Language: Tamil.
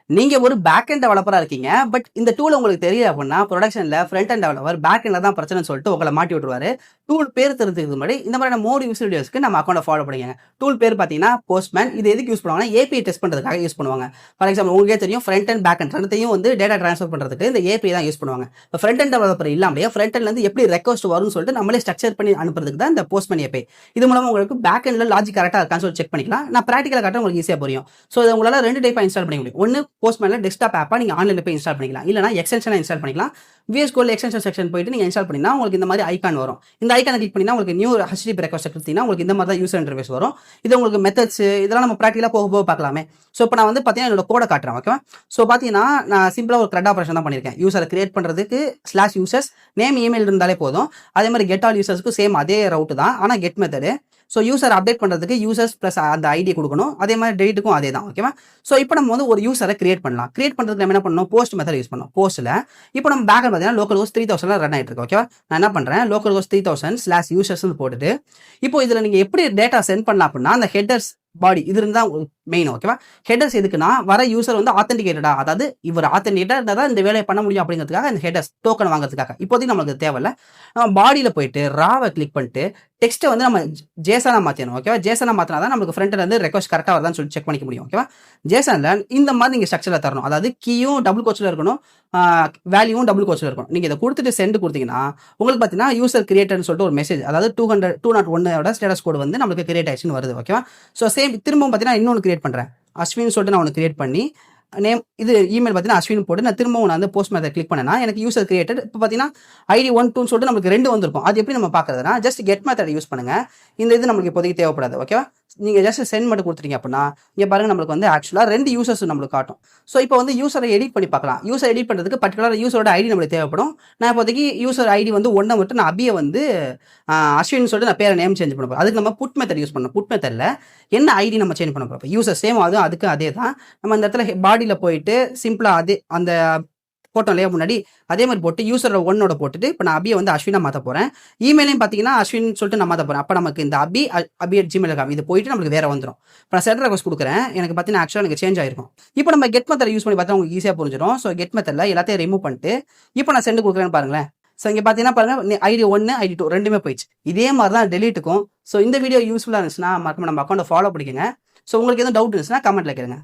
நீங்க ஒரு பேக் எண்ட் டெவலப்பரா இருக்கீங்க. பட் இந்த டூல் உங்களுக்கு தெரியல அப்படின்னா, புரொடக்ஷன்ல ஃப்ரண்ட் எண்ட் டெவலப்பர் பேக் எண்ட்ல தான் பிரச்சனைன்னு சொல்லிட்டு உங்கள மாட்டி விட்டுருவாரு. டூல் பேர் தெரிஞ்சுக்கிறதுக்கு முன்னாடி இந்த மாதிரியான மோர் யூஸ் வீடியோஸ்க்கு நம்ம அக்கௌண்ட்ட ஃபாலோ பண்ணிக்கங்க. டூல் பேர் பார்த்தீங்கன்னா போஸ்ட்மேன். இது எதுக்கு யூஸ் பண்ணுவாங்கன்னா, ஏபிஐ டெஸ்ட் பண்றதுக்காக யூஸ் பண்ணுவாங்க. ஃபார் எக்ஸாம்பிள் உங்களுக்கே தெரியும் ஃப்ரண்ட் எண்ட், பேக் எண்ட் ரெண்டுத்தையும் வந்து டேட்டா ட்ரான்ஸ்ஃபர் பண்றதுக்கு இந்த ஏபிஐ தான் யூஸ் பண்ணுவாங்க. இப்போ ஃப்ரண்ட் எண்ட் டெவலப்பர் இல்லாமலே ஃப்ரண்ட் எண்ட்ல இருந்து எப்படி ரெக்வெஸ்ட் வரும்னு சொல்லிட்டு நம்மளே ஸ்ட்ரக்சர் பண்ணி அனுப்புறதுக்கு தான் இந்த போஸ்ட்மேன் ஏபிஐ. இது மூலமா உங்களுக்கு பேக் எண்ட்ல லாஜிக் கரெக்ட்டா இருக்கான்னு சொல்லி செக் பண்ணிக்கலாம். நான் பிராக்டிகலா காட்டுறேன், உங்களுக்கு ஈஸியா புரியும். ஸோ இதை உங்களால 2 டைப்பா இன்ஸ்டால் பண்ணிக்க முடியும். ஒன்னு போஸ்ட்மேன்ல டெஸ்க்டாப் ஆப்பா நீங்க ஆன்லைன்ல போய் இன்ஸ்டால் பண்ணிக்கலாம். இல்லனா எக்ஸ்டென்ஷனா இன்ஸ்டால் பண்ணிக்கலாம். விஎஸ் கோட்ல எக்ஸ்டென்ஷன் செக்ஷன் போயிட்டு நீங்க இன்ஸ்டால் பண்ணீங்கன்னா உங்களுக்கு இந்த மாதிரி ஐகான் வரும். இந்த ஐகானை கிளிக் பண்ணீங்கன்னா உங்களுக்கு நியூ HTTP ரெக்வெஸ்ட் கொடுத்தீங்கன்னா உங்களுக்கு இந்த மாதிரி தான் யூசர் இன்டர்ஃபேஸ் வரும். இது உங்களுக்கு மெத்தட்ஸ் இதெல்லாம் நம்ம பிராக்டிகலா போக போக பார்க்கலாமே. ஸோ இப்போ நான் வந்து பார்த்தீங்கன்னா என்னோட கோடை காட்டுறேன். ஓகேவா? ஸோ பார்த்தீங்கன்னா நான் சிம்பிளா ஒரு த்ரெட் ஆபரேஷன் தான் பண்ணியிருக்கேன். யூசரை கிரியேட் பண்றதுக்கு /users நேம் இமெயில் இருந்தாலே போதும். அதே மாதிரி கெட் ஆல் யூசர்ஸ்க்கு சேம் அதே ரவுட் தான். ஆனா get method. So user update பண்ணுறதுக்கு யூசர்ஸ் ப்ளஸ் அந்த ஐடி கொடுக்கணும். அதே மாதிரி டெலிட்டுக்கும் அதே தான். ஓகேவா? ஸோ இப்போ நம்ம வந்து ஒரு யூசரை கிரியேட் பண்ணலாம். கிரியேட் பண்ணுறதுக்கு நம்ம என்ன பண்ணணும்? போஸ்ட் மெத்தட் யூஸ் பண்ணணும். போஸ்ட்டில் இப்போ நம்ம பேக் பார்த்தீங்கன்னா லோக்கல் ஹோஸ்ட் 3000 ரன் ஆகிட்டு இருக்கு. ஓகேவா? நான் என்ன பண்ணுறேன்? லோக்கல் ஹோஸ்ட் 3000 /users போட்டுட்டு இப்போ இதில் நீங்கள் எப்படி டேட்டா சென்ட் பண்ணலாம் அப்படின்னா அந்த ஹெட்டர்ஸ் பாடி இது இருந்தால் மெயின். ஓகேவா? ஹெடர்ஸ் எதுக்குன்னா வர யூசர் வந்து ஆத்தென்டிகேட்டடா, அதாவது இவர் ஆத்தென்டிகேட்டா இருந்தால் தான் இந்த வேலையை பண்ண முடியும் அப்படிங்கிறதுக்காக இந்த ஹெடர்ஸ் டோக்கன் வாங்குறதுக்காக. இப்போதைக்கு நம்மளுக்கு தேவையில்ல. நம்ம பாடியில் போயிட்டு ராவை கிளிக் பண்ணிட்டு டெக்ஸ்ட்டை வந்து நம்ம ஜேசனா மாற்றணும். ஓகேவா? ஜேசனா மாற்றினா தான் நமக்கு ஃப்ரண்ட்ல இருந்து ரெக்வஸ்ட் கரெக்டாக வருதான்னு சொல்லி செக் பண்ணிக்க முடியும். ஓகேவா? ஜேசனில் இந்த மாதிரி நீங்கள் ஸ்ட்ரக்சரில் தரணும். அதாவது கீயும் டபுள் கோட்ஸில் இருக்கணும், வேல்யூவும் டபுள் கோட்ஸில் இருக்கணும். நீங்கள் இதை கொடுத்துட்டு சென்ட் கொடுத்தீங்கன்னா உங்களுக்கு பார்த்தீங்கன்னா யூசர் கிரியேட்டர்னு சொல்லிட்டு ஒரு மெசேஜ், அதாவது 201 ஸ்டேட்டஸ் கோடு வந்து நமக்கு கிரியேட் ஆயிடுச்சுன்னு வருது. ஓகேவா? ஸோ சேம் திரும்பவும் பார்த்தீங்கன்னா இன்னொன்று கிரியேட் பண்ணுறேன். அஸ்வின் சொல்லிட்டு நான் ஒன்று கிரியேட் பண்ணி நேம் இது இமெயில் பார்த்தீங்கன்னா அஸ்வின் போட்டு நான் திரும்பவும் நான் வந்து போஸ்ட் மெத்தட் கிளிக் பண்ணேன்னா எனக்கு யூசர் கிரியேட்டட் இப்போ பார்த்தீங்கன்னா ID 1 2 சொல்லிட்டு நமக்கு 2 வந்திருக்கும். அது எப்படி நம்ம பார்க்கறதுனா ஜஸ்ட் கெட் மெத்தட் யூஸ் பண்ணுங்க. இந்த இது நமக்கு இப்போதைக்கு தேவைப்படாது. ஓகேவா? நீங்க ஜஸ்ட் சென்ட் மட்டும் கொடுத்துட்டீங்க அப்படின்னா இங்க பாருங்க நம்மளுக்கு வந்து ஆக்சுவலா 2 யூசர்ஸ் நம்மளுக்கு காட்டும். ஸோ இப்போ வந்து யூசரை எடிட் பண்ணி பார்க்கலாம். யூசர் எடிட் பண்ணுறதுக்கு பர்டிகுலர் யூசரோட ஐடி நம்மளுக்கு தேவைப்படும். நான் இப்போதைக்கு யூசர் ஐடி வந்து 1 மட்டும் நான் அபியை வந்து அஸ்வின் சொல்லிட்டு நான் பேரை நேம் சேஞ்ச் பண்ண போகிறேன். அதுக்கு நம்ம புட் மெத்தட் யூஸ் பண்ணணும். புட் மெத்தடில் என்ன ஐடி நம்ம சேஞ்ச் பண்ண போகிறோம்? யூசர் சேம் அதுக்கு அதே தான். நம்ம அந்த இடத்துல பாடியில் போயிட்டு சிம்பிளாக அதே அந்த போட்டோம் இல்லையா முன்னாடி, அதே மாதிரி போட்டு யூசரோட 1 போட்டுட்டு இப்போ நான் அபியை வந்து அஸ்வினா மாற்ற போகிறேன். இமெயிலையும் பார்த்தீங்கன்னா அஸ்வின் சொல்லிட்டு நான் மாற்ற போகிறேன். அப்போ நமக்கு இந்த @gmail.com இது போயிட்டு நம்மளுக்கு வேற வந்துடும். இப்போ நான் சென்டர் ரெக்வஸ்ட் கொடுக்குறேன். எனக்கு பார்த்தீங்கன்னா ஆக்சுவலாக எனக்கு சேஞ்ச் ஆயிருக்கும். இப்போ நம்ம கெட் மெத்தட் யூஸ் பண்ணி பார்த்தா உங்களுக்கு ஈஸியாக புரிஞ்சிடும். ஸோ கெட் மெத்தடில் எல்லாத்தையும் ரிமூவ் பண்ணிட்டு இப்போ நான் சென்ட் கொடுக்குறேன்னு பாருங்களேன். ஸோ இங்கே பார்த்தீங்கன்னா பாருங்க ID 1 ID 2 ரெண்டுமே போயிடுச்சு. இதே மாதிரி தான் டெலிட்டுக்கும். ஸோ இந்த வீடியோ யூஸ்ஃபுல்லாக இருந்துச்சுன்னா மறக்காம நம்ம அக்கௌண்ட்டை ஃபாலோ பண்ணிக்கோங்க. ஸோ உங்களுக்கு எதுவும் டவுட் இருந்துச்சுன்னா கமெண்ட்ல கேளுங்க.